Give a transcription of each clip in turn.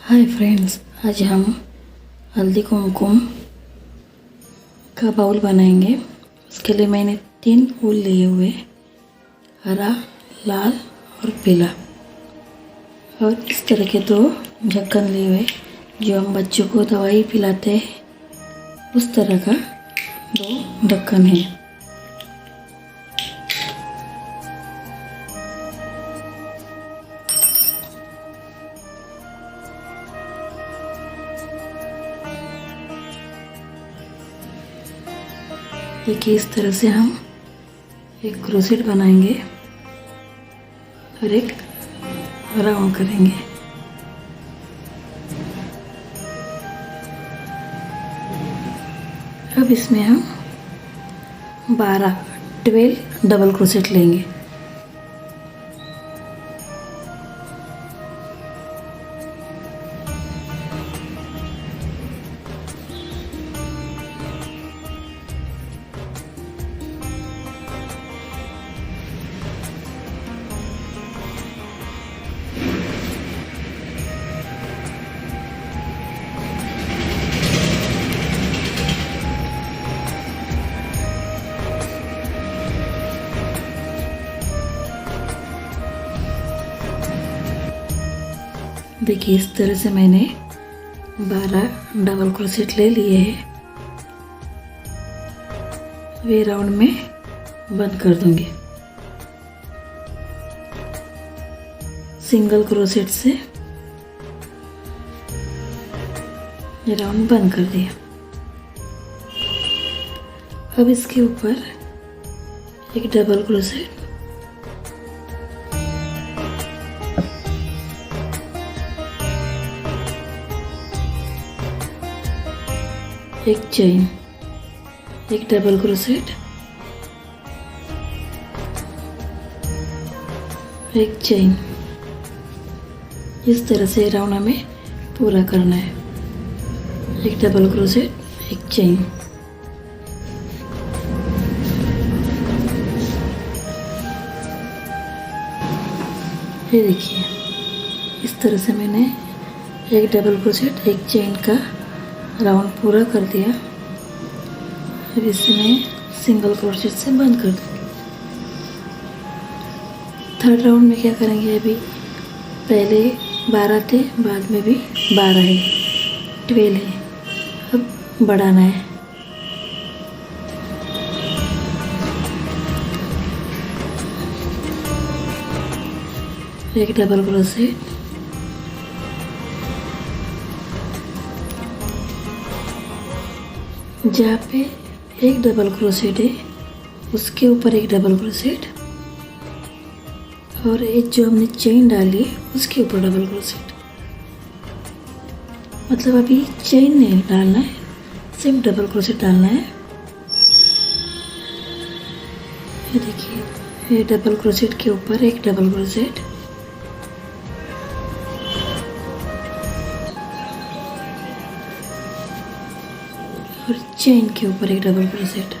Hi friends, आज हम हल्दी कुमकुम का बाउल बनाएंगे। उसके लिए मैंने 3 फूल लिए हुए, हरा, लाल और पीला, और इस तरह के 2 ढक्कन लिए हुए जो हम बच्चों को दवाई पिलाते हैं उस तरह का 2 ढक्कन है। देखिए, इस तरह से हम एक क्रोसेट बनाएंगे और एक राउंड करेंगे। अब इसमें हम 12 डबल क्रोसेट लेंगे। देखिए, इस तरह से मैंने 12 डबल क्रोसेट ले लिए हैं। वे राउंड में बंद कर दूंगी। सिंगल क्रोसेट से ये राउंड बंद कर दिया। अब इसके ऊपर एक डबल क्रोसेट, एक चेन, एक डबल क्रोसेट, एक चेन। इस तरह से राउंड हमें पूरा करना है। एक डबल क्रोसेट, एक चेन। ये देखिए, इस तरह से मैंने एक डबल क्रोसेट, एक चेन का राउंड पूरा कर दिया। अब इसमें सिंगल क्रोशेट से बंद कर दूँगी। थर्ड राउंड में क्या करेंगे, अभी पहले 12 थे, बाद में भी 12 है, 12 है। अब बढ़ाना है। एक डबल क्रोशेट, जहाँ पे एक डबल क्रोशेट है उसके ऊपर एक डबल क्रोशेट, और एक जो हमने चेन डाली उसके ऊपर डबल क्रोशेट। मतलब अभी चेन नहीं डालना है, सिर्फ डबल क्रोशेट डालना है। ये देखिए, ये डबल क्रोशेट के ऊपर एक डबल क्रोशेट, और चेन के ऊपर एक डबल क्रोशेट।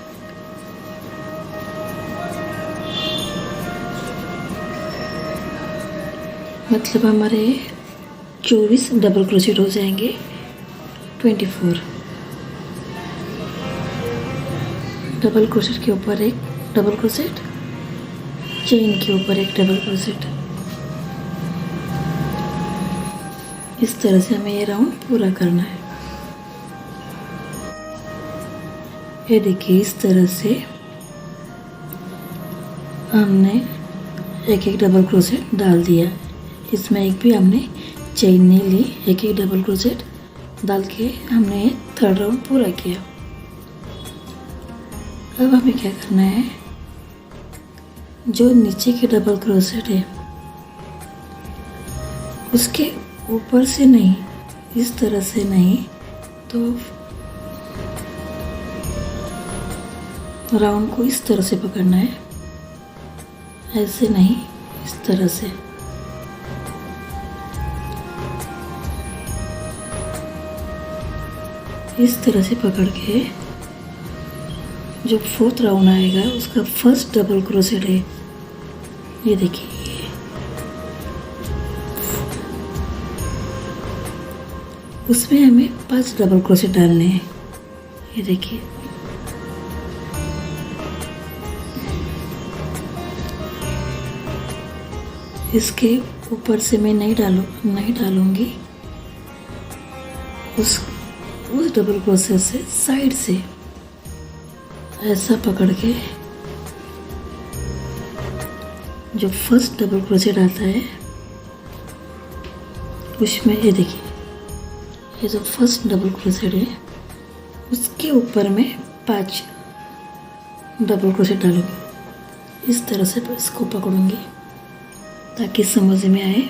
मतलब हमारे 24 डबल क्रोशेट हो जाएंगे। 24 डबल क्रोशेट के ऊपर एक डबल क्रोशेट, चेन के ऊपर एक डबल क्रोशेट। इस तरह से हमें ये राउंड पूरा करना है। ये देखिए, इस तरह से हमने एक डबल क्रोशेट डाल दिया। इसमें एक भी हमने चेन नहीं ली, एक डबल क्रोशेट डाल के हमने थर्ड राउंड पूरा किया। अब हमें क्या करना है, जो नीचे के डबल क्रोशेट है उसके ऊपर से नहीं, इस तरह से नहीं, तो राउंड को इस तरह से पकड़ना है, ऐसे नहीं, इस तरह से। इस तरह से पकड़ के जो 4th राउंड आएगा उसका फर्स्ट डबल क्रोशेट है। ये देखिए, उसमें हमें 5 डबल क्रोशेट डालने हैं। ये देखिए, इसके ऊपर से मैं नहीं डालूंगी, उस डबल क्रोशेट से साइड से ऐसा पकड़ के जो फर्स्ट डबल क्रोशेट आता है उसमें, ये देखिए, ये जो फर्स्ट डबल क्रोशेट है उसके ऊपर मैं 5 डबल क्रोशेट डालूंगी। इस तरह से इसको पकड़ूंगी ताकि समझ में आए।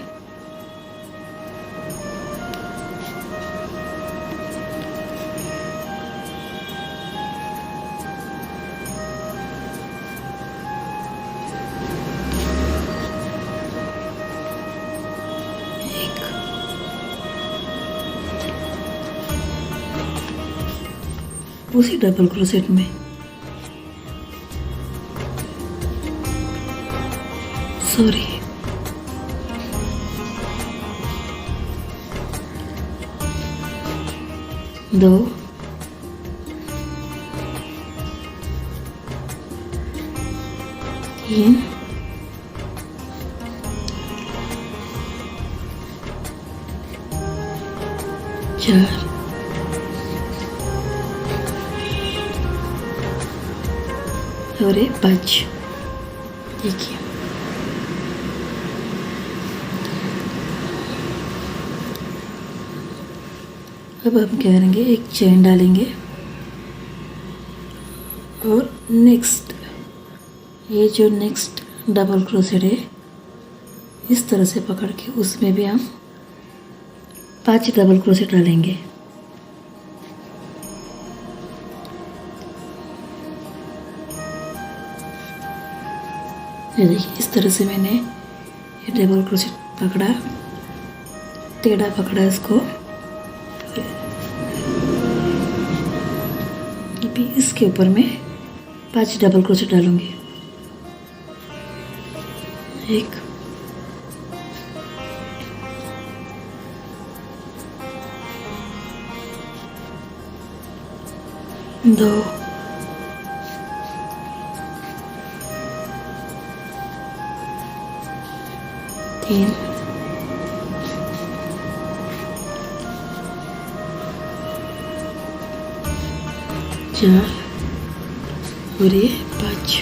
उसी डबल क्रोशेट में दो, तीन, चार, और 5। देखिए, अब हम क्या करेंगे, एक चेन डालेंगे और ये जो नेक्स्ट डबल क्रोशेट है इस तरह से पकड़ के उसमें भी हम 5 डबल क्रोशेट डालेंगे। ये देखिए, इस तरह से मैंने ये डबल क्रोशेट पकड़ा, टेढ़ा पकड़ा इसको। अभी इसके ऊपर मैं 5 डबल क्रोशेट डालूंगी। 1, 2, 3, 4 और ये 5।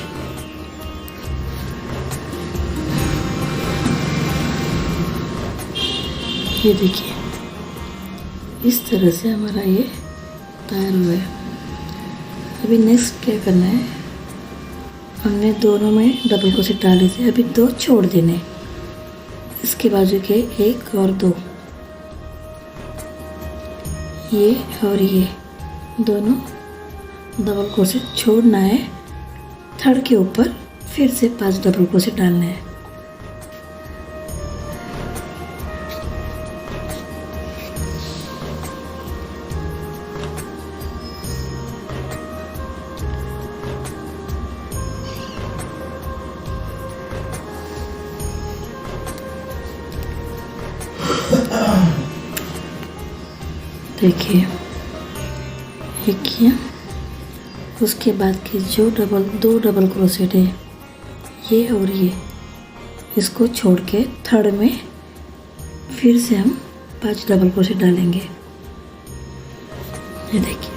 ये देखिए, इस तरह से हमारा ये तैयार हुआ है। अभी नेक्स्ट क्या करना है, हमने दोनों में डबल क्रोशेट डाले थे, अभी 2 छोड़ देने। इसके बाजू के 1 और 2, ये और ये दोनों डबल क्रोशेट छोड़ना है। थर्ड के ऊपर फिर से 5 डबल क्रोशेट डालना है। देखिए, ये किया। उसके बाद के जो 2 डबल क्रोशेट है, ये और ये, इसको छोड़ के थर्ड में फिर से हम 5 डबल क्रोशेट डालेंगे। ये देखिए,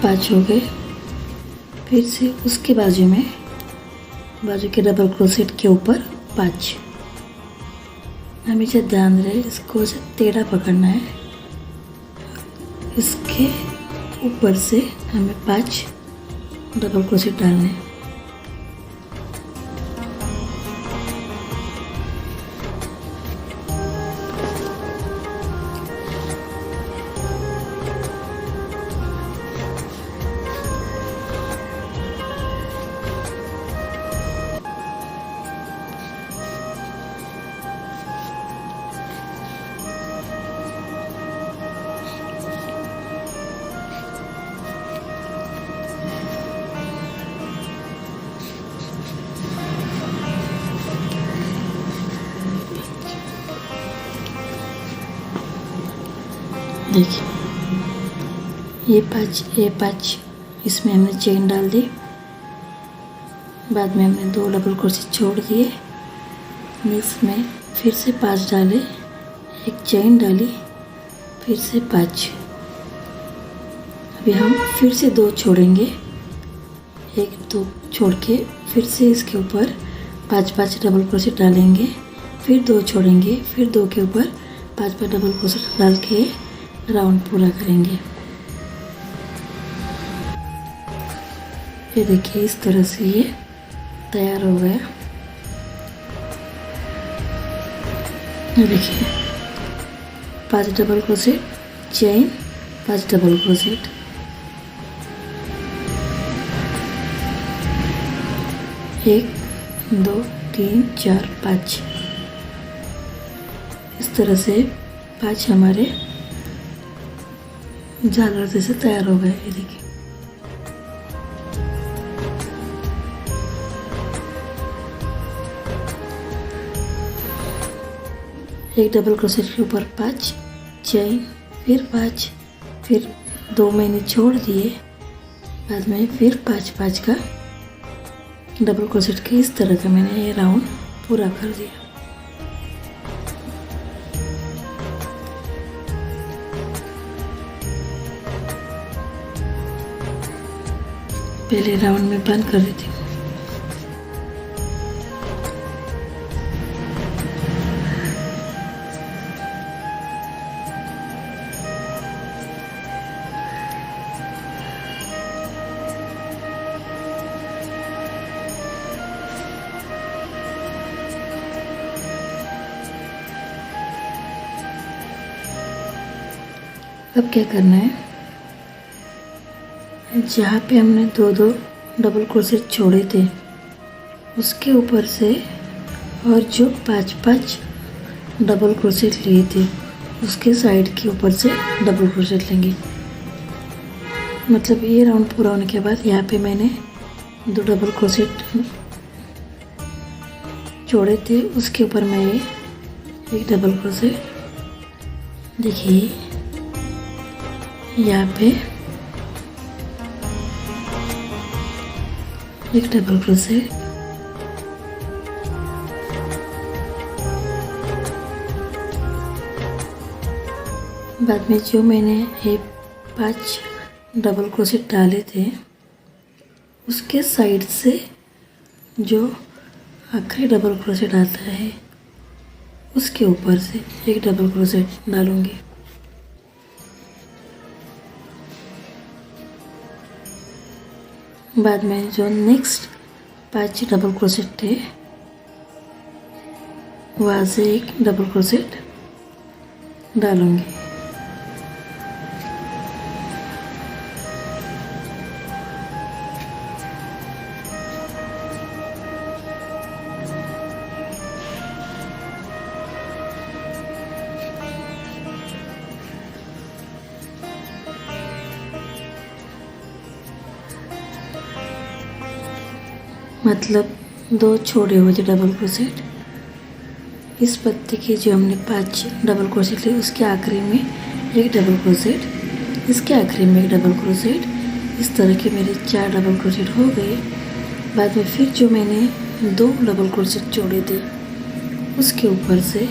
पाँच हो गए। फिर से उसके बाजू के डबल क्रोशेट के ऊपर 5। हमेशा ध्यान रहे, इसको टेढ़ा पकड़ना है। इसके ऊपर से हमें 5 डबल क्रोशेट डालने। देखिए ये पाँच इसमें हमने चेन डाल दी, बाद में हमने 2 डबल क्रोशेट छोड़ दिए, नेक्स्ट में फिर से 5 डाले, एक चेन डाली, फिर से 5। अभी हम फिर से 2 छोड़ेंगे, 1 2 छोड़ के फिर से इसके ऊपर 5 डबल क्रोशेट डालेंगे, फिर 2 छोड़ेंगे, फिर 2 के ऊपर 5 डबल क्रोशेट डाल के राउंड पूरा करेंगे। ये देखिए इस तरह से ये तैयार हो गया। ये देखिए 5 double crochet, chain, 5 double crochet, एक 2 3 4 5। इस तरह से 5 हमारे झालर जैसे तैयार हो गए। ये देखिए एक डबल क्रोशेट के ऊपर 5 चेन, फिर 5, फिर 2 मैंने छोड़ दिए, बाद में फिर 5 का डबल क्रोशेट के इस तरह का मैंने ये राउंड पूरा कर दिया। पहले राउंड में बंद कर देती हूँ। अब क्या करना है, जहाँ पे हमने 2 डबल क्रोशेट छोड़े थे उसके ऊपर से और जो 5 डबल क्रोशेट लिए थे उसके साइड के ऊपर से डबल क्रोशेट लेंगे। मतलब ये राउंड पूरा होने के बाद यहाँ पे मैंने 2 डबल क्रोशेट छोड़े थे, उसके ऊपर मैं ये 1 डबल क्रोशेट, देखिए यहाँ पे 1 डबल क्रोशेट, बाद में जो मैंने ये 5 डबल क्रोशेट डाले थे उसके साइड से जो आखिरी डबल क्रोशेट आता है उसके ऊपर से 1 डबल क्रोशेट डालूंगी। बाद में जो नेक्स्ट 5 डबल क्रोशेट थे वहाँ से 1 डबल क्रोशेट डालूंगी। मतलब 2 छोड़े हुए थे डबल क्रोशेट, इस पत्ती के जो हमने 5 डबल क्रोशेट लिए उसके आखिरी में 1 डबल क्रोशेट, इसके आखिरी में 1 डबल क्रोशेट, इस तरह के मेरे 4 डबल क्रोशेट हो गए। बाद में फिर जो मैंने 2 डबल क्रोशेट जोड़े थे उसके ऊपर से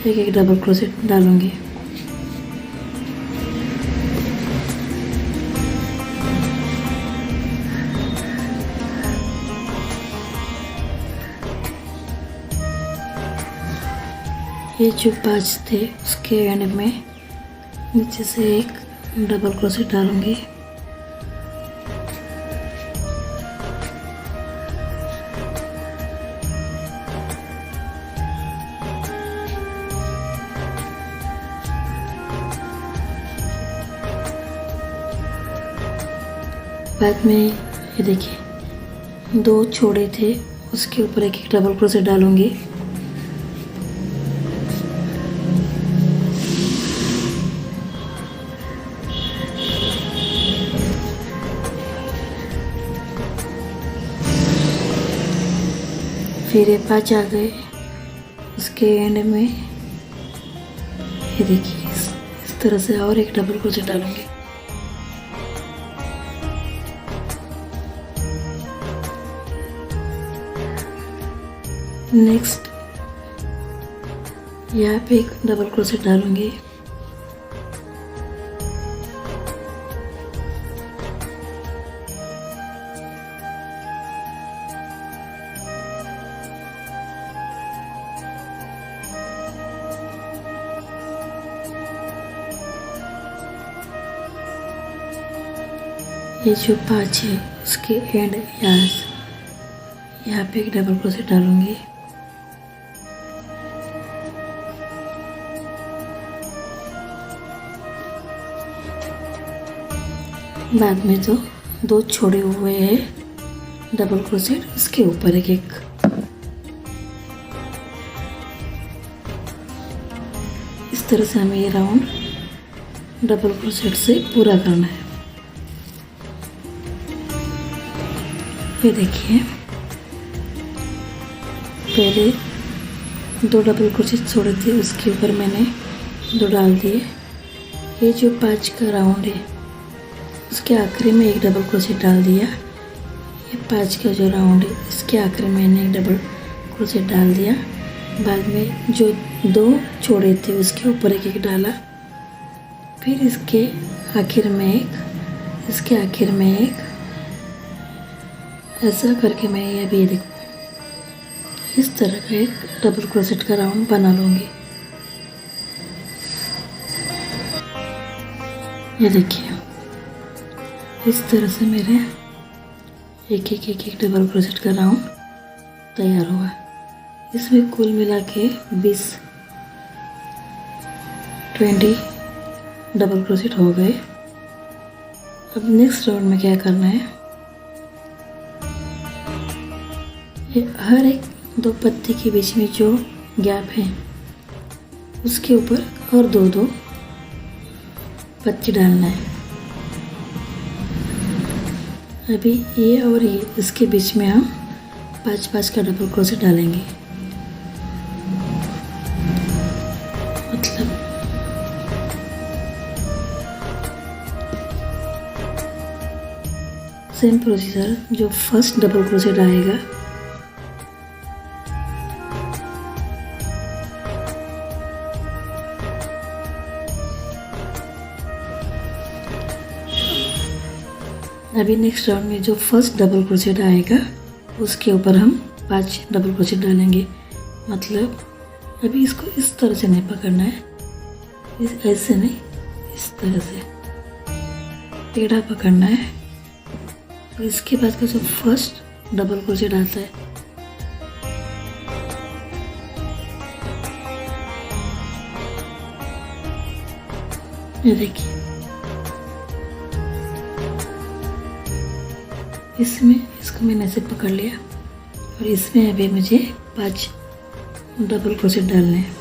1 डबल क्रोशेट डालूंगी। ये जो 5 थे उसके एंड में नीचे से 1 डबल क्रोशेट डालूंगी। बाद में ये देखिए 2 छोड़े थे, उसके ऊपर एक एक डबल क्रोशेट डालूंगी। फिर ये 5 आ गए, उसके एंड में ये देखिए इस तरह से और एक डबल क्रोशेट डालूंगी। नेक्स्ट यहाँ पे एक डबल क्रोशेट डालूंगी। ये जो 5 है उसके एंड यहाँ पे एक डबल क्रोशेट डालूंगी। बाद में जो 2 छोड़े हुए हैं डबल क्रोशेट, उसके ऊपर एक एक। इस तरह से हमें ये राउंड डबल क्रोशेट से पूरा करना है। ये देखिए पहले 2 डबल क्रोशेट छोड़े थे, उसके ऊपर मैंने 2 डाल दिए। ये जो 5 का राउंड है उसके आखिरी में एक डबल क्रोशेट डाल दिया। ये 5 का जो राउंड है इसके आखिरी में मैंने एक डबल क्रोशेट डाल दिया। बाद में जो 2 छोड़े थे उसके ऊपर एक एक डाला। फिर इसके आखिर में एक, इसके आखिर में एक, ऐसा करके मैं ये भी देखो इस तरह का एक डबल क्रोशेट का राउंड बना लूँगी। ये देखिए इस तरह से मेरे एक एक डबल क्रोशेट का राउंड तैयार हुआ। इसमें कुल मिला के 20 डबल क्रोशेट हो गए। अब नेक्स्ट राउंड में क्या करना है, ये हर एक 2 पत्ती के बीच में जो गैप है उसके ऊपर और 2 पत्ती डालना है। अभी ये और ये इसके बीच में हम 5 का डबल क्रोशेट डालेंगे। मतलब सेम प्रोसीजर, जो फर्स्ट डबल क्रोशेट आएगा अभी नेक्स्ट राउंड में जो फर्स्ट डबल क्रोशेट आएगा उसके ऊपर हम 5 डबल क्रोशेट डालेंगे। मतलब अभी इसको इस तरह से नहीं पकड़ना है, ऐसे नहीं, इस तरह से टेढ़ा पकड़ना है। और इसके बाद का जो फर्स्ट डबल क्रोशेट आता है ये देखिए इसमें, इसको मैंने ऐसे पकड़ लिया और इसमें अभी मुझे 5 डबल क्रोशेट डालने हैं।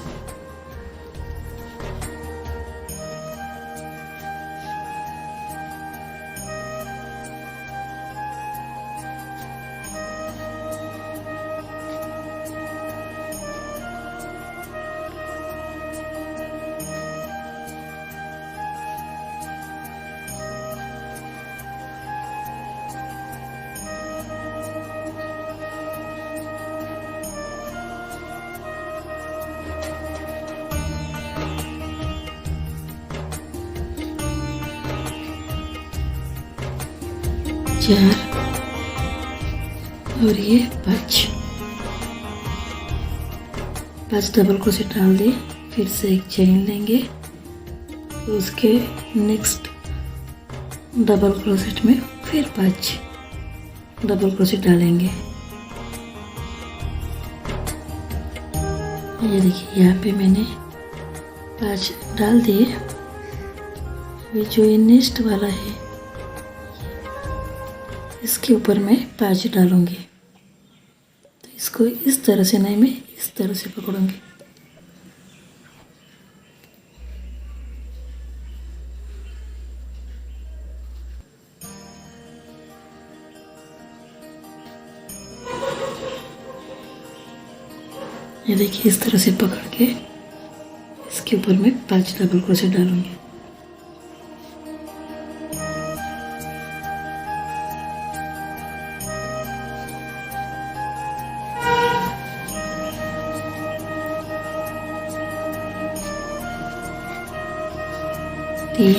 चार और ये 5 डबल क्रोशेट डाल दिए। फिर से एक चेन लेंगे, उसके नेक्स्ट डबल क्रोशेट में फिर 5 डबल क्रोशेट डालेंगे। ये देखिए यहाँ पे मैंने 5 डाल दिए। ये जो ये नेक्स्ट वाला है इसके ऊपर मैं 5 डालूंगी। तो इसको इस तरह से नहीं, मैं इस तरह से पकड़ूंगी। ये देखिए, इस तरह से पकड़ के इसके ऊपर मैं 5 डबल क्रोशेट डालूंगी। तीन,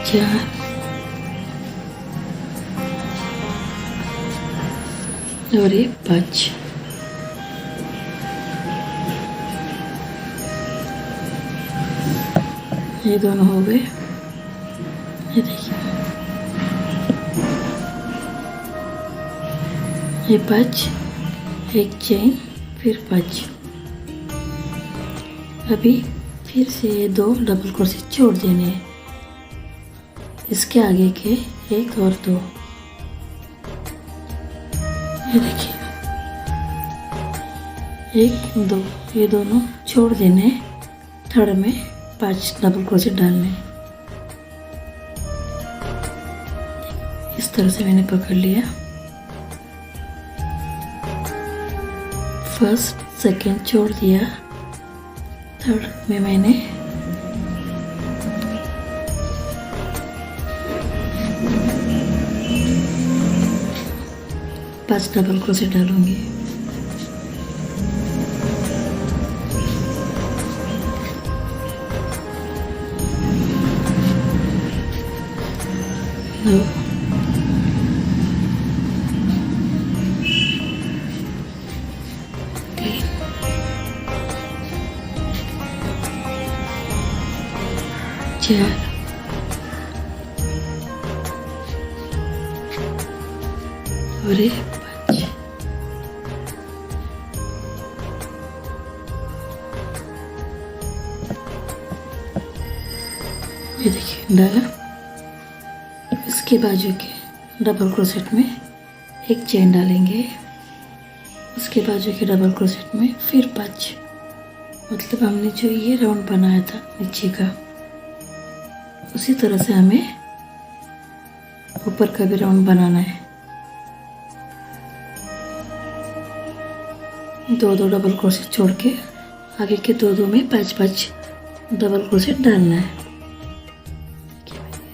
चार, और ये 5। ये दोनों हो गए। ये देखिए, ये 5, एक चेन, फिर 5। अभी फिर से ये 2 डबल क्रोशेट छोड़ देने हैं इसके आगे के 1 और 2। ये देखिए, 1 2, ये दोनों छोड़ देने हैं। थर्ड में 5 डबल क्रोशेट डालने हैं। इस तरह से मैंने पकड़ लिया। फर्स्ट सेकंड छोड़ दिया। थर्ड में मैंने 5 डबल क्रोशेट डालूंगी। दो, तीन, चार, और 5। ये देखिए, डाला। इसके बाजू के डबल क्रोशेट में एक चेन डालेंगे। उसके बाजू के डबल क्रोशेट में फिर 5। मतलब हमने जो ये राउंड बनाया था नीचे का, उसी तरह से हमें ऊपर का भी राउंड बनाना है। 2 डबल क्रोशेट छोड़ के आगे के 2 में 5 डबल क्रोशेट डालना है।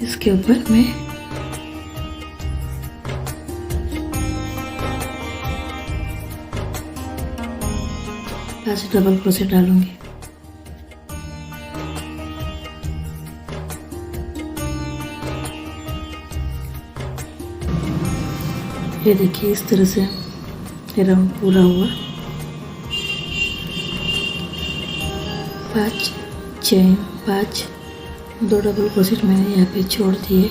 इसके ऊपर मैं 5 डबल क्रोशेट डालूंगी। ये देखिए, इस तरह से ये राउंड पूरा हुआ। 5 चेन, 5 2 डबल क्रोशेट मैंने यहाँ पे छोड़ दिए।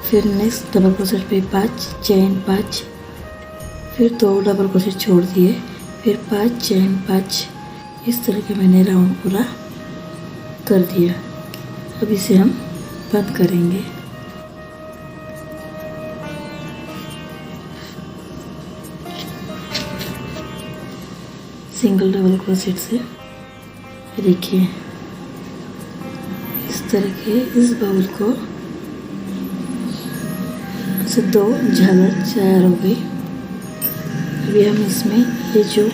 फिर नेक्स्ट डबल क्रोशेट पे 5 चेन, 5, फिर 2 डबल क्रोशेट छोड़ दिए, फिर 5 चेन, 5। इस तरह के मैंने राउंड पूरा कर दिया। अब इसे हम बंद करेंगे। सिंगल डबल क्रोशेट से देखिए, इस तरह के इस बाउल को ऐसे 2 झालर तैयार हो गई। अभी हम इसमें ये जो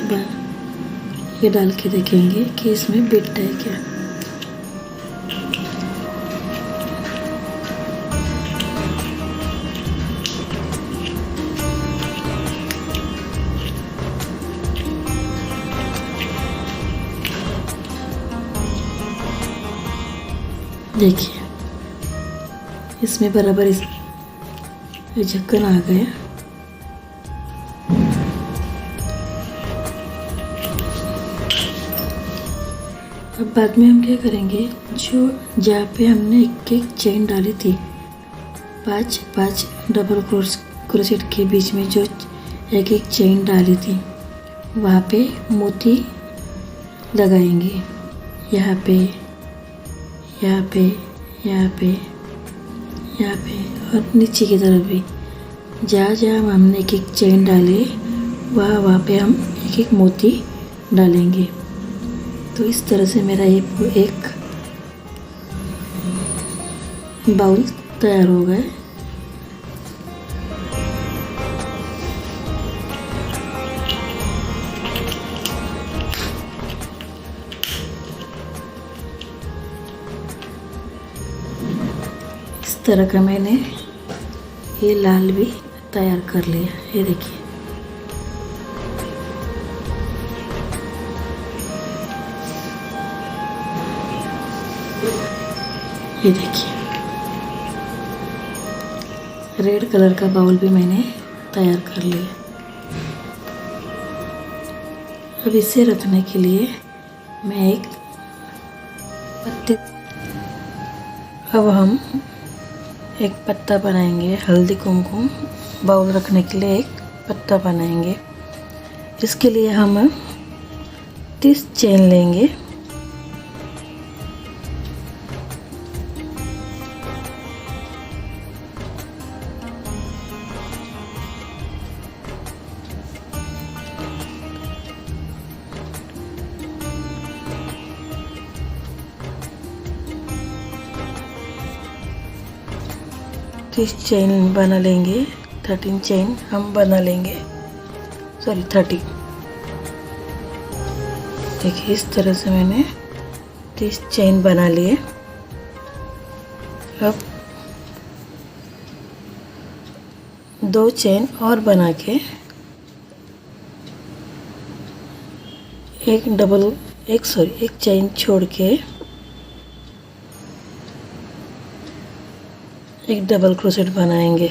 ये डाल के देखेंगे कि इसमें बिट है क्या। देखिए, इसमें बराबर इस ढक्कन आ गया। अब बाद में हम क्या करेंगे, जो जहाँ पे हमने एक चेन डाली थी, 5 डबल क्रोशेट के बीच में जो एक चेन डाली थी, वहाँ पे मोती लगाएंगे। यहाँ पे, यहाँ पे, यहाँ पे, यहाँ पे और नीचे की तरफ भी। जहाँ जहाँ हमने एक एक चेन डाले वहाँ वहाँ पे हम एक एक मोती डालेंगे। तो इस तरह से मेरा ये एक बाउल तैयार हो गया। इस तरह का मैंने ये लाल भी तैयार कर लिया। ये देखिए, ये देखिए रेड कलर का बाउल भी मैंने तैयार कर लिया। अब इसे रखने के लिए मैं एक पत्ते, अब हम एक पत्ता बनाएंगे। हल्दी कुमकुम बाउल रखने के लिए एक पत्ता बनाएंगे। इसके लिए हम 30 चेन लेंगे। चेन बना लेंगे। 13 चेन हम बना लेंगे, सॉरी 30। देखिए इस तरह से मैंने 30 चेन बना लिए। अब 2 चेन और बना के एक चेन छोड़ के एक डबल क्रोशेट बनाएंगे।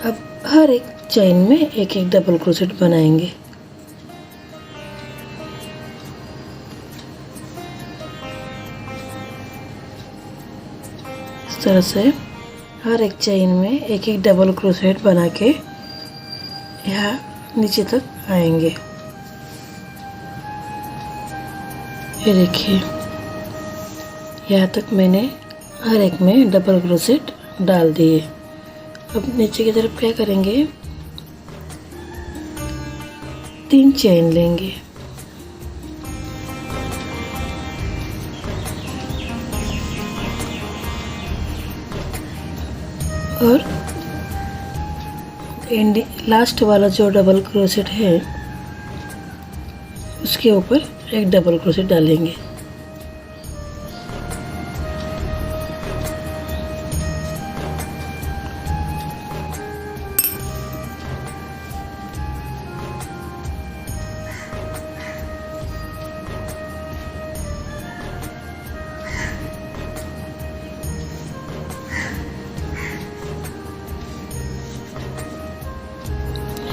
अब हर एक चेन में एक एक डबल क्रोशेट बनाएंगे। इस तरह से हर एक चेन में एक एक डबल क्रोशेट बना के यहाँ नीचे तक आएंगे। ये देखिए यहाँ तक मैंने हर एक में डबल क्रोशेट डाल दिए। अब नीचे की तरफ क्या करेंगे, 3 चेन लेंगे और लास्ट वाला जो डबल क्रोशेट है उसके ऊपर एक डबल क्रोशेट डालेंगे।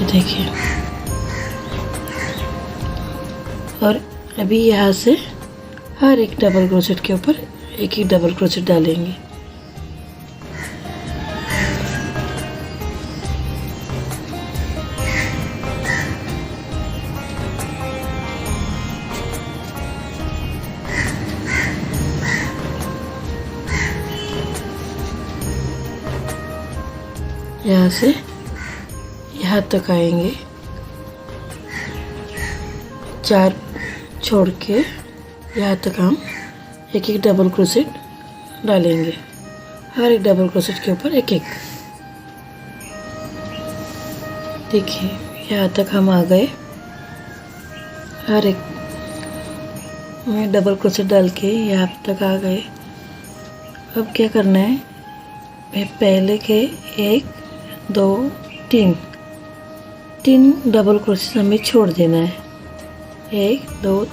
देखिए और अभी यहाँ से हर एक डबल क्रोशेट के ऊपर एक ही डबल क्रोशेट डालेंगे। यहाँ से यहाँ तक आएंगे, 4 छोड़ के यहाँ तक हम एक एक डबल क्रोशेट डालेंगे। हर एक डबल क्रोशेट के ऊपर एक एक। देखिए यहाँ तक हम आ गए। हर एक में डबल क्रोशेट डाल के यहाँ तक आ गए। अब क्या करना है, पहले के 1 2 3 डबल क्रोशेट हमें छोड़ देना है। 1 2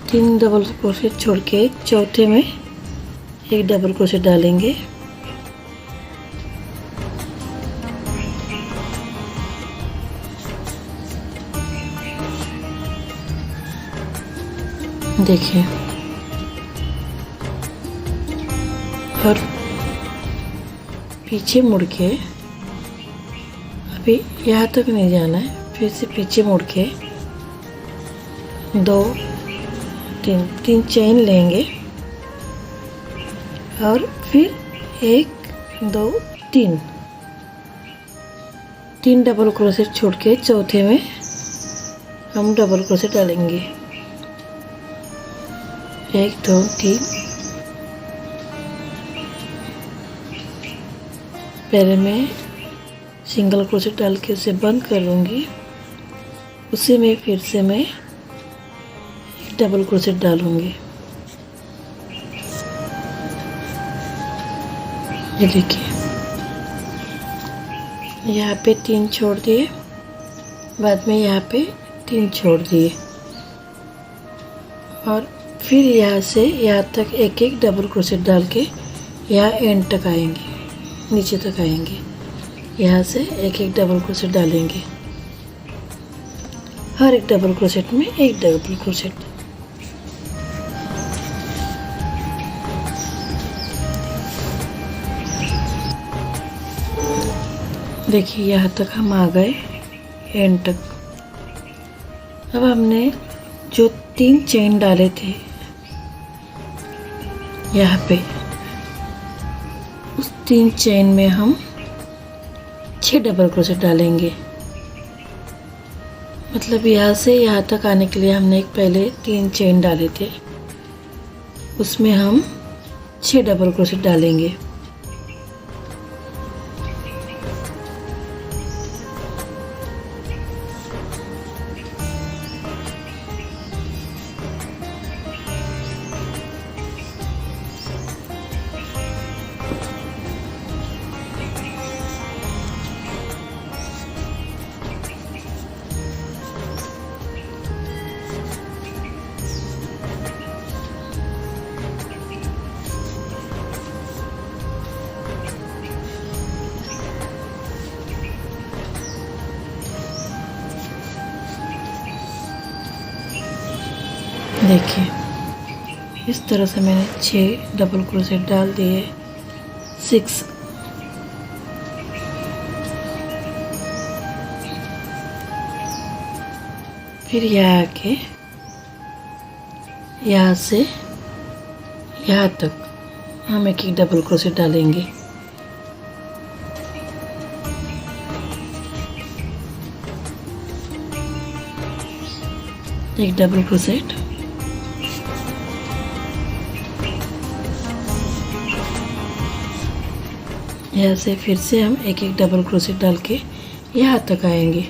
3 डबल क्रोशेट छोड़ के चौथे में एक डबल क्रोशेट डालेंगे। देखिए, और पीछे मुड़ के, अभी यहाँ तक नहीं जाना है, फिर से पीछे मुड़ के 2 3 चेन लेंगे और फिर 1 2 3 डबल क्रोशेट छोड़ के चौथे में हम डबल क्रोशेट डालेंगे। 1 2 3। पहले मैं सिंगल क्रोशेट डाल के उसे बंद कर लूँगी, उसी में फिर से मैं एक डबल क्रोशेट डालूँगी। ये देखिए, यहाँ पे 3 छोड़ दिए, बाद में यहाँ पे 3 छोड़ दिए, और फिर यहाँ से यहाँ तक एक एक डबल क्रोशेट डाल के यहाँ एंड तक आएंगे, नीचे तक आएंगे। यहाँ से एक एक डबल क्रोशेट डालेंगे, हर एक डबल क्रोशेट में एक डबल क्रोशेट। देखिए, यहाँ तक हम आ गए, एंड तक। अब हमने जो 3 चेन डाले थे यहाँ पे, उस 3 चेन में हम 6 डबल क्रोशेट डालेंगे। मतलब यहाँ से यहाँ तक आने के लिए हमने एक पहले 3 चेन डाले थे, उसमें हम 6 डबल क्रोशेट डालेंगे। देखिए, इस तरह से मैंने 6 डबल क्रोशेट डाल दिए, 6। फिर यहाँ आके यहाँ से यहाँ तक हम एक एक डबल क्रोशेट डालेंगे। एक डबल क्रोशेट, यहाँ से फिर से हम एक एक डबल क्रोशेट डाल के यहाँ तक आएंगे,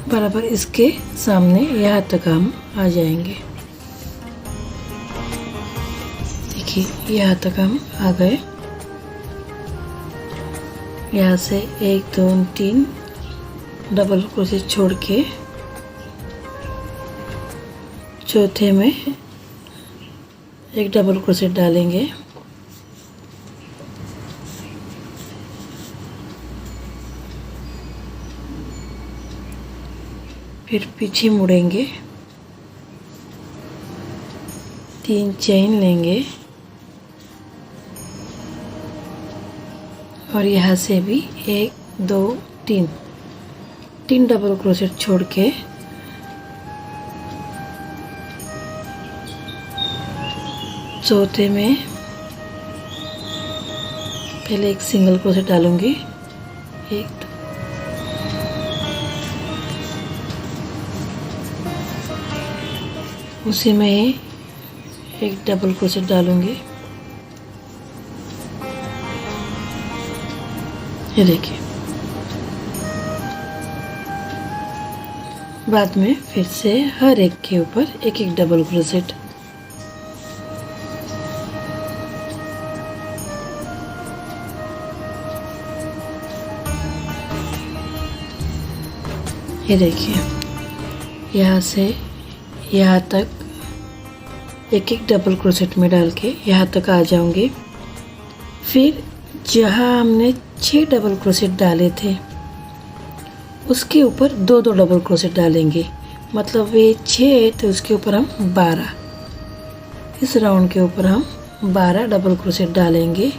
बराबर इसके सामने यहाँ तक हम आ जाएंगे। देखिए, यहाँ तक हम आ गए। यहाँ से 1 2 3 डबल क्रोशेट छोड़ के चौथे में एक डबल क्रोशेट डालेंगे। फिर पीछे मुड़ेंगे, 3 चेन लेंगे और यहाँ से भी 1 2 3 डबल क्रोशेट छोड़ के चौथे में पहले एक सिंगल क्रोशेट डालूंगी, 1 उसी में ही एक डबल क्रोशेट डालूंगी। ये देखिए, बाद में फिर से हर एक के ऊपर एक एक डबल क्रोशेट। ये देखिए, यहाँ से यहाँ तक एक एक डबल क्रोशेट में डाल के यहाँ तक आ जाऊंगी। फिर जहाँ हमने 6 डबल क्रोशेट डाले थे उसके ऊपर 2 2 डबल क्रोशेट डालेंगे। मतलब ये 6 है तो उसके ऊपर हम 12, इस राउंड के ऊपर हम 12 डबल क्रोशेट डालेंगे।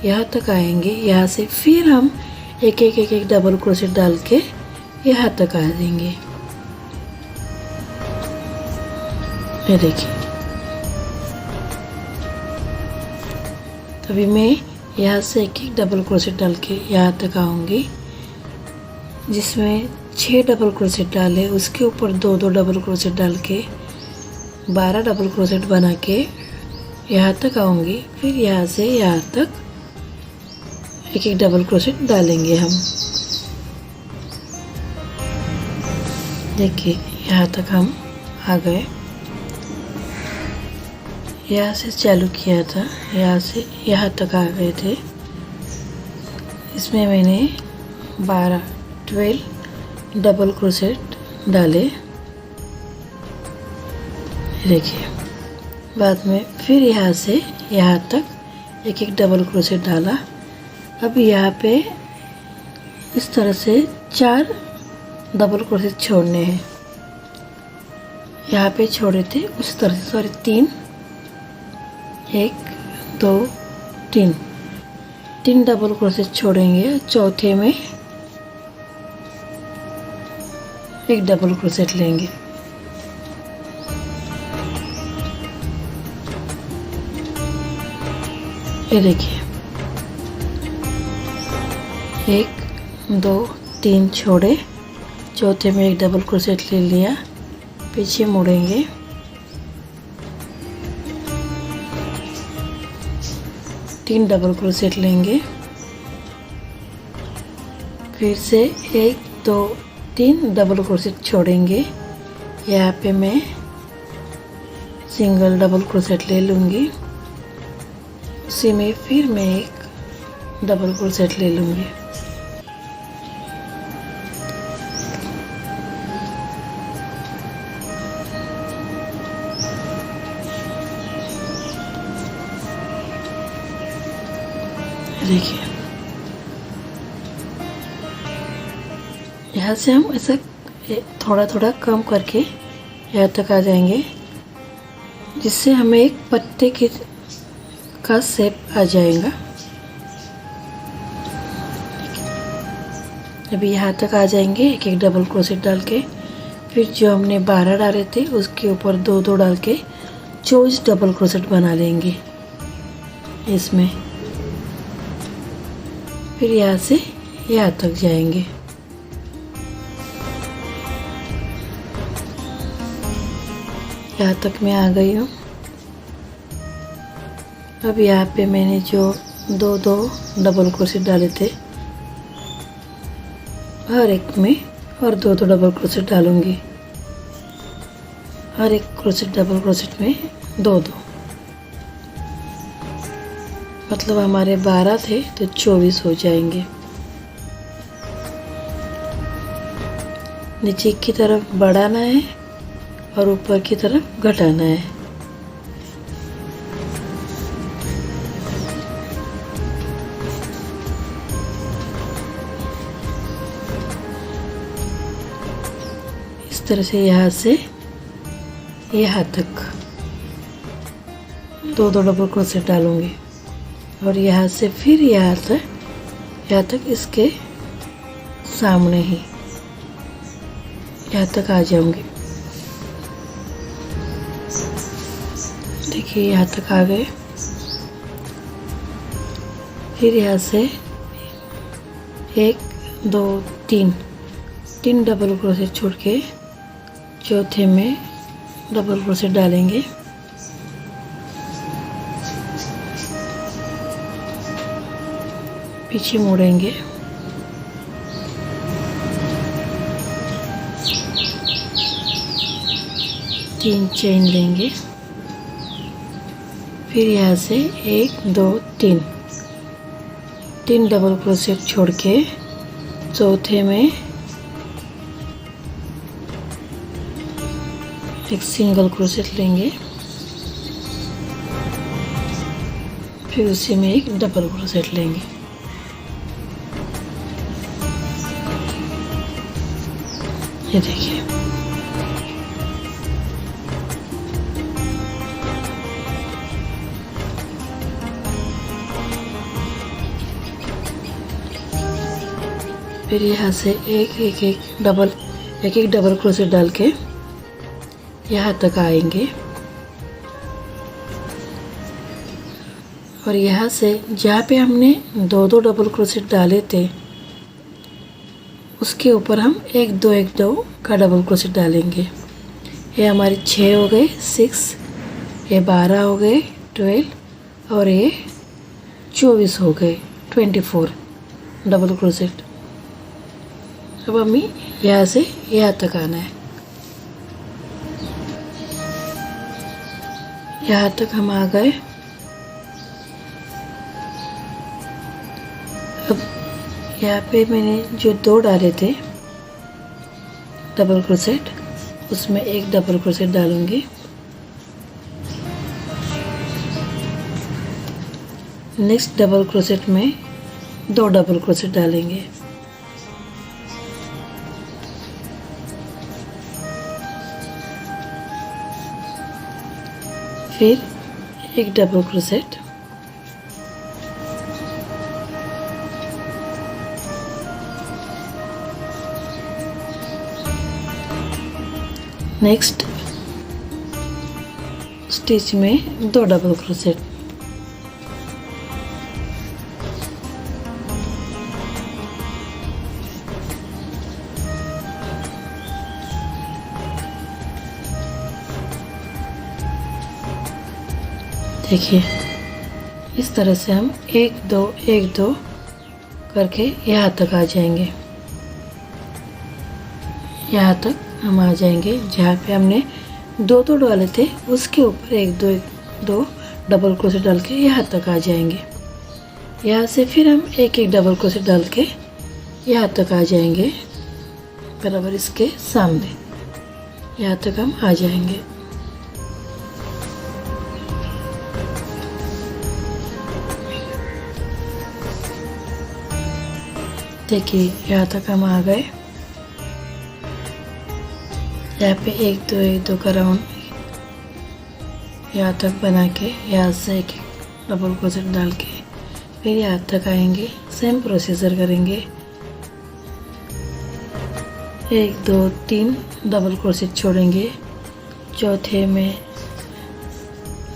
यहाँ तक आएंगे, यहाँ से फिर हम एक एक डबल क्रोशेट डाल के यहाँ तक आ जाएंगे। ये देखिए, तभी मैं यहाँ से एक डबल क्रोशेट डाल के यहाँ तक आऊँगी। जिसमें 6 डबल क्रोशेट डाले उसके ऊपर 2 डबल क्रोशेट डाल के 12 डबल क्रोशेट बना के यहाँ तक आऊँगी। फिर यहाँ से यहाँ तक एक डबल क्रोशेट डालेंगे हम। देखिए, यहाँ तक हम आ गए। यहाँ से चालू किया था, यहाँ से यहाँ तक आ गए थे। इसमें मैंने 12 डबल क्रोशेट डाले। देखिए, बाद में फिर यहाँ से यहाँ तक एक डबल क्रोशेट डाला। अब यहाँ पे इस तरह से 4 डबल क्रोशेट छोड़ने हैं। यहाँ पे छोड़े थे उस तरह से, सॉरी 3, 1 2 3 डबल क्रोशेट छोड़ेंगे। चौथे में एक डबल क्रोशेट लेंगे। ये देखिए, 1 2 3 छोड़े, चौथे में एक डबल क्रोशेट ले लिया। पीछे मुड़ेंगे, तीन डबल क्रोशेट लेंगे। फिर से 1 2 3 डबल क्रोशेट छोड़ेंगे। यहाँ पे मैं सिंगल डबल क्रोशेट ले लूँगी। उसी में फिर मैं एक डबल क्रोशेट ले लूँगी। देखिए, यहाँ से हम ऐसा थोड़ा थोड़ा कम करके यहाँ तक आ जाएंगे, जिससे हमें एक पत्ते का शेप आ जाएगा। अभी यहाँ तक आ जाएंगे एक एक डबल क्रोशेट डाल के। फिर जो हमने 12 डाले थे उसके ऊपर 2 डाल के 24 डबल क्रोशेट बना लेंगे इसमें। फिर यहाँ से यहाँ तक जाएंगे। यहाँ तक मैं आ गई हूँ। अब यहाँ पे मैंने जो 2 डबल क्रोशेट डाले थे, हर एक में और 2 डबल क्रोशेट डालूंगी। हर एक क्रोशेट डबल क्रोशेट में 2 मतलब हमारे 12 थे तो 24 हो जाएंगे। नीचे की तरफ बढ़ाना है और ऊपर की तरफ घटाना है। इस तरह से यहाँ से यहाँ तक 2 डबल क्रोशेट डालूंगी और यहाँ से फिर यहाँ तक इसके सामने ही यहाँ तक आ जाऊंगी। देखिए, यहाँ तक आ गए। फिर यहाँ से 1 2 3 डबल क्रोशेट छोड़ के चौथे में डबल क्रोशेट डालेंगे। पीछे मोड़ेंगे, तीन चेन लेंगे। फिर यहाँ से 1 2 3 डबल क्रोशेट छोड़ के चौथे में एक सिंगल क्रोशेट लेंगे। फिर उसी में एक डबल क्रोशेट लेंगे। ये देखिए, फिर यहाँ से एक एक डबल क्रोशेट डाल के यहाँ तक आएंगे और यहाँ से जहाँ पे हमने दो डबल क्रोशेट डाले थे उसके ऊपर हम एक दो का डबल क्रोशेट डालेंगे। ये हमारे 6 हो गए 6, ये 12 हो गए 12 और ये 24 हो गए 24 डबल क्रोशेट। अब हमें यहाँ से यहाँ तक आना है। यहाँ तक हम आ गए। अब यहाँ पे मैंने जो 2 डाले थे डबल क्रोशेट, उसमें एक डबल क्रोशेट डालूंगी। नेक्स्ट डबल क्रोशेट में 2 डबल क्रोशेट डालेंगे। फिर एक डबल क्रोशेट, नेक्स्ट स्टिच में 2 डबल क्रोशेट, देखिए इस तरह से हम 1 2 करके यहाँ तक आ जाएंगे। यहाँ तक हम आ जाएंगे जहाँ पे हमने 2 डाले थे उसके ऊपर एक दो डबल क्रोशेट डाल के यहाँ तक आ जाएंगे। यहाँ से फिर हम एक डबल क्रोशेट डाल के यहाँ तक आ जाएंगे, बराबर इसके सामने यहाँ तक हम आ जाएंगे। देखिए यहाँ तक हम आ गए। यहाँ पे एक दो का राउंड यहाँ तक बना के यहाँ से एक डबल क्रोशेट डाल के फिर यहाँ तक आएंगे। सेम प्रोसीजर करेंगे। 1 2 3 डबल क्रोशेट छोड़ेंगे, चौथे में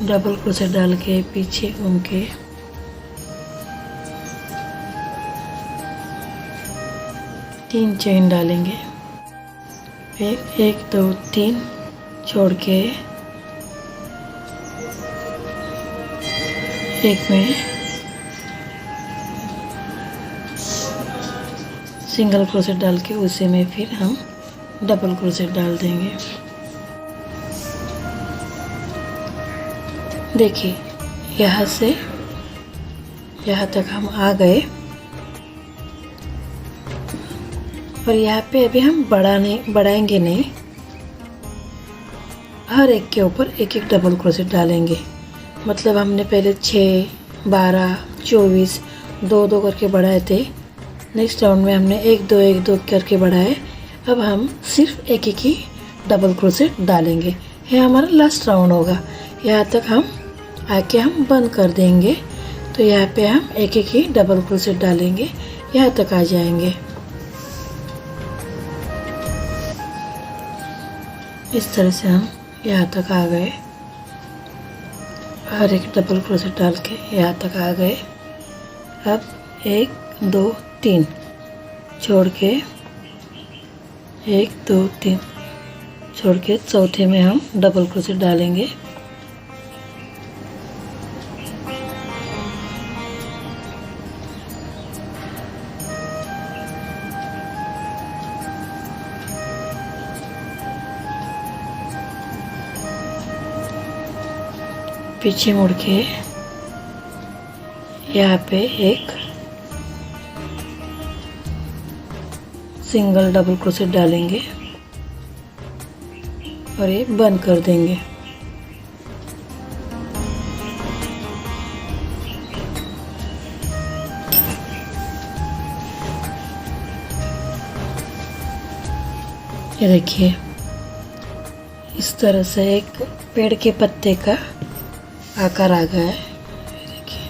डबल क्रोशेट डाल के पीछे घूम के तीन चेन डालेंगे। फिर 1 2 3 छोड़ के एक में सिंगल क्रोशेट डाल के उसी में फिर हम डबल क्रोशेट डाल देंगे। देखिए यहाँ से यहाँ तक हम आ गए और यहाँ पे अभी हम बढ़ाएंगे नहीं, हर एक के ऊपर एक डबल क्रोशेट डालेंगे। मतलब हमने पहले 6 12 24 2 करके बढ़ाए थे। नेक्स्ट राउंड में हमने 1 2 करके बढ़ाए। अब हम सिर्फ एक ही डबल क्रोशेट डालेंगे। ये हमारा लास्ट राउंड होगा। यहाँ तक हम आके हम बंद कर देंगे। तो यहाँ पे हम एक ही डबल क्रोशेट डालेंगे, यहाँ तक आ जाएंगे। इस तरह से हम यहाँ तक आ गए। हर एक डबल क्रोशेट डाल के यहाँ तक आ गए। अब 1 2 3 छोड़ के 1 2 3 छोड़ के चौथे में हम डबल क्रोशेट डालेंगे। पीछे मुड़ के यहाँ पे एक सिंगल डबल क्रोशेट डालेंगे और ये बंद कर देंगे। ये देखिए इस तरह से एक पेड़ के पत्ते का आकार आ गया है। देखिए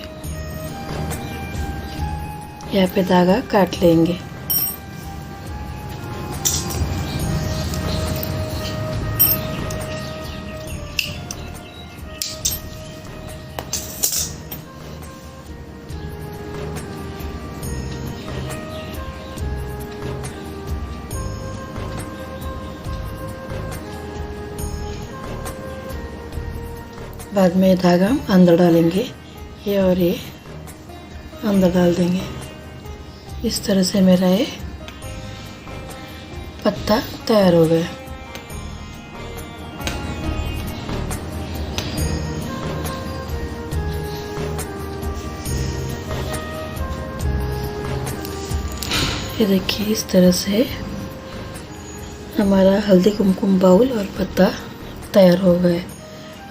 यहाँ पे धागा काट लेंगे। बाद में धागा हम अंदर डालेंगे, ये और ये अंदर डाल देंगे। इस तरह से मेरा ये पत्ता तैयार हो गया। ये देखिए इस तरह से हमारा हल्दी कुमकुम बाउल और पत्ता तैयार हो गए।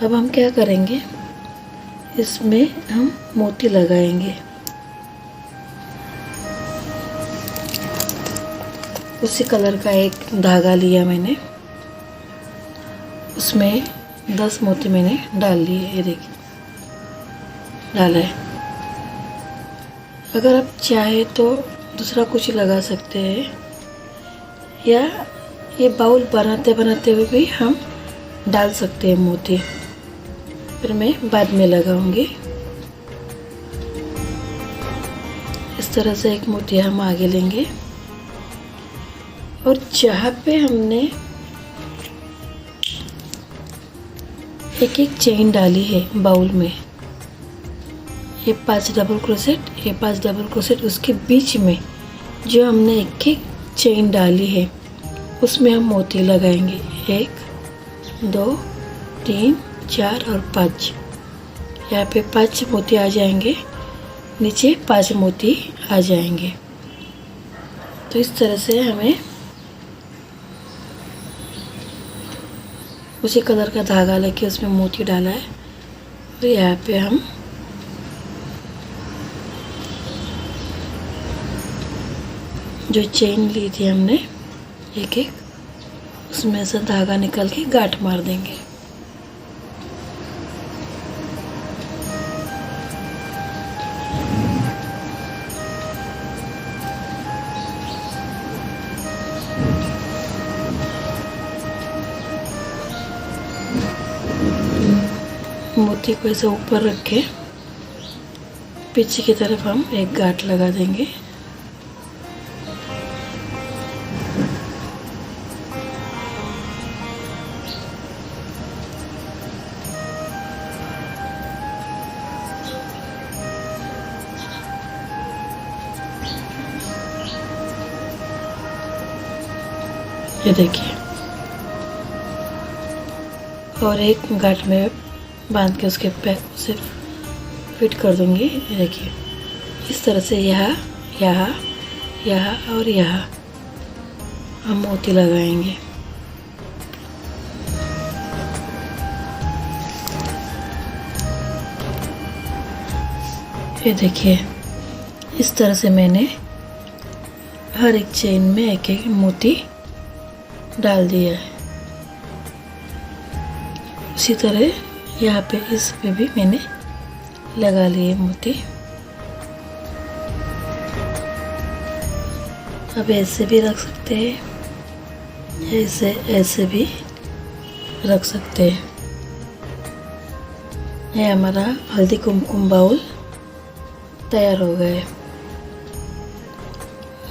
अब हम क्या करेंगे, इसमें हम मोती लगाएंगे। उसी कलर का एक धागा लिया मैंने, उसमें 10 मोती मैंने डाल लिए। ये देखिए डाला है। अगर आप चाहे तो दूसरा कुछ लगा सकते हैं, या ये बाउल बनाते बनाते हुए भी हम डाल सकते हैं मोती। फिर मैं बाद में लगाऊंगी। इस तरह से एक मोती हम आगे लेंगे, और जहाँ पे हमने एक एक चेन डाली है बाउल में, ये 5 डबल क्रोसेट, ये 5 डबल क्रोसेट, उसके बीच में जो हमने एक एक चेन डाली है उसमें हम मोती लगाएंगे। 1 2 3 4 और 5। यहाँ पे 5 मोती आ जाएंगे, नीचे 5 मोती आ जाएंगे। तो इस तरह से हमें उसी कलर का धागा लेके उसमें मोती डाला है। और यहाँ पे हम जो चेन ली थी हमने एक एक, उसमें से धागा निकाल के गांठ मार देंगे। मोती को ऐसे ऊपर रख के पीछे की तरफ हम एक गांठ लगा देंगे। ये देखिए, और एक गांठ में बांध के उसके पैक से फिट कर दूंगी। ये देखिए इस तरह से यहाँ यहाँ यहाँ और यहाँ हम मोती लगाएंगे। ये देखिए इस तरह से मैंने हर एक चेन में एक एक मोती डाल दिया है। उसी तरह यहाँ पे इस पे भी मैंने लगा लिए मोती। अब ऐसे भी रख सकते हैं, ऐसे ऐसे भी रख सकते हैं। ये हमारा हल्दी कुमकुम बाउल तैयार हो गया है।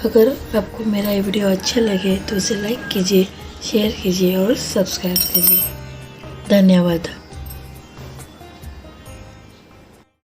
अगर आपको मेरा ये वीडियो अच्छा लगे तो उसे लाइक कीजिए, शेयर कीजिए और सब्सक्राइब कीजिए। धन्यवाद।